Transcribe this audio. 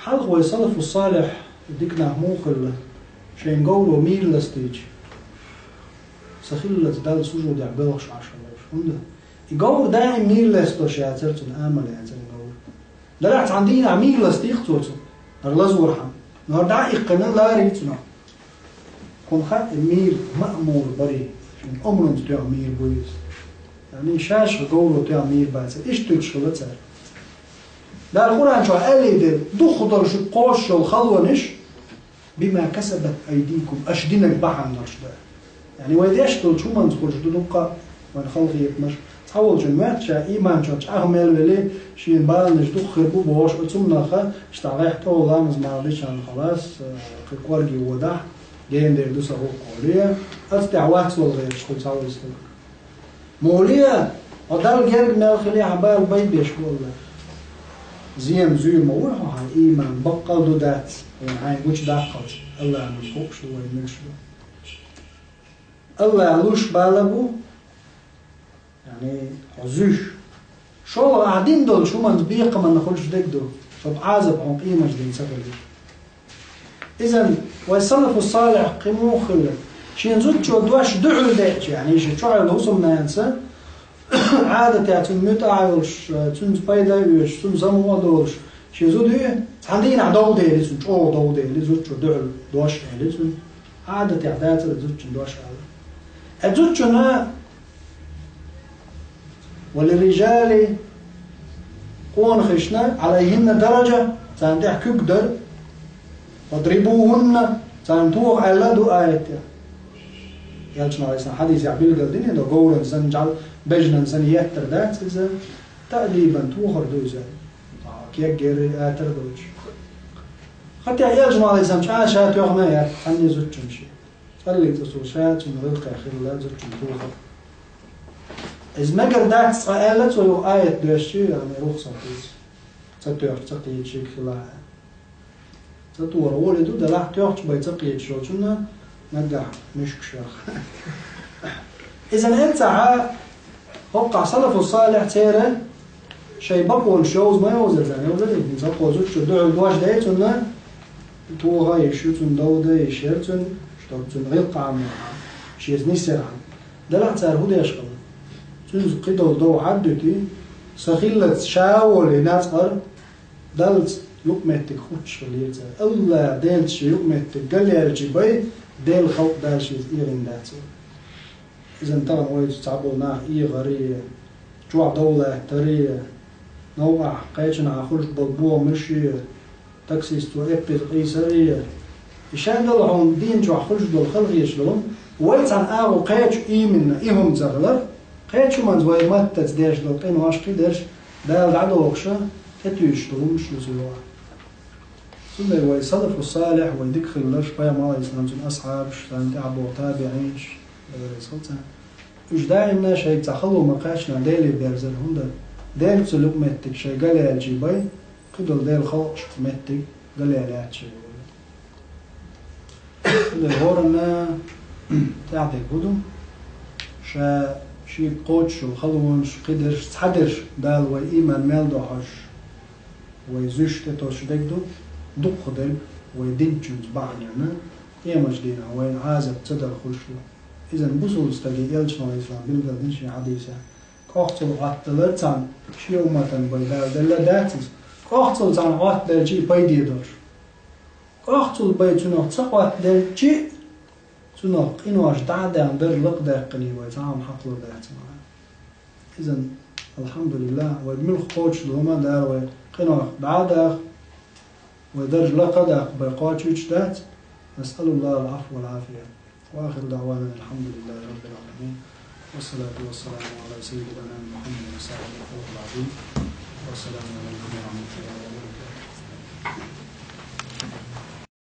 حلق ويصلف الصالح ديكنا موخل شين قولو ميل لستيج سخيل لتدال سجود يعبلغش عشان فهمت يقول دائم ميل لستوش يا ترتن آمل يا ترتن قول دلعت عندنا ميل لستيخ توتن أرلزور حم نهار دعا إقنن لا ريتنا كون خا ميل مأمور بري شين أمرن تتوع ميل بويس يعني شاش قولو تتوع ميل باتر إيش تتشغل تر ده القرآن شو قال لي دخضر شو قوش والخلوة نش بما كسبت أيديكم أشدينك بحن نرشد يعني وإذا أشتغل شو ما نقول شو تبقى ونخلق يتمش تحول جماعة شا إيمان شو أعمل ولي شين بال نجدو خربو بوش أتمنى خا اشتغل حتى لامز معلش عن خلاص كقارجي ودح جاين ده يدوس هو قولية أستع واحد صغير شو تحول يستمر مولية أدار جرب ما خليه عبال بيت بيشكو الله زين زي ما هو هاي إيمان بقى دودات يعني وش داقت الله عن الفوق شو وينش الله علوش بالبو يعني عزوش شو قاعدين دول شو ما نبيق ما نخلش دكدو شو بعازب عن قيمة جديد سبب إذن ويصنف الصالح قيمو خلق شين زود شو دواش دعو ديك يعني شو على الوصم ما ينسى عادة يعني متعايش تون بايدايش تون زمو دولش شين زود إيه عندنا عدو ديلي زود أو دو ديلي زود شو دعو دواش ديلي زود عادة عادات زود شو دواش عادة زود شو نا وللرجال قوان خشنا عليهن درجة تندح كقدر واضربوهن تنتوق على دو آيات يالشنا عليه السلام حديث يعبيل قلدين دو قولا سنجعل بجنا سنياتر دات إذا تقريبا توخر دوزا كيك جيري آتر دوش حتى يالشنا عليه السلام شات يوغنا يات عني زوجن شي قال تصو شات ونغلق أخير لا زوجن توخر إذا ما قردات سألت ولو آية دوشي يعني رخصة فيس تتوخ تقيد شيك خلاها تطور ولدو دلع توخ بي تقيد شو شنا نقع مشك شاخ إذا أنت وقع سلف الصالح تيرا شي بقول شوز ما يوزر زين يوزر إذن تقوى زوج شو دعو دواش دايتنا توها يشوتن دودة يشيرتن شتوتن غير قعم شيز نسر عن دلع تار هو يشغل تنز قيدو دو عدتي سخيلت شاول ناتقر دلت يقمتك خوتش وليرتا الله ديلتش يقمتك قال يرجي بي ديل خلق دالشي إيرين داتي إذن طبعا ويد تعبونا إي غرية جوع دولة ترية نوع قيتنا خلش بلبوه مشي تاكسيستو إبت قيسرية إشان دلعون دين جوع خلش دول خلقيش دول ويد عن آغو قيتش إيمنا إيهم زغلر قيتشو من زوي ما تتديش دول قين واش قيدرش دال عدو وقشة تتويش دول مش نزلوها ثم ويصدف الصالح ويدخل لش بيا ما يسلم أصحاب شتان تعبوا تابعينش رسالته إيش داعي شيء تخلوا مقاشنا ديلي بيرزل هندا ديل تسلوك متك شيء قال يا الجيبي قدر ديل خلش متك قال يا لا شيء هذا هورنا تعطي قدوم شا شيء قوتش وخلونش قدرش تحدرش دال وإيمان مال دوحش ويزوش تتوش دكدو دق خدل ويدنجنز بعنا إيماش دينا وين عازب تدر خلشو إذن بوصل استجي إلشنا الإسلام بالقدن شي حديثة كاختل عطلتان شي أمتن بيدار دل داتس كاختل تان عطل شي بيدي دور كاختل بيتنا تقوى دل شي تنا قينواش دعدا در لق داقني ويتعام حقل داتنا إذن الحمد لله ويدمل خوش دوما دار وقينواش دعدا ودرج لقد بقاتش دات نسأل الله العفو والعافية وآخر دعوانا الحمد لله رب العالمين والصلاة والسلام على سيدنا محمد وسلم العظيم والسلام عليكم ورحمة الله وبركاته.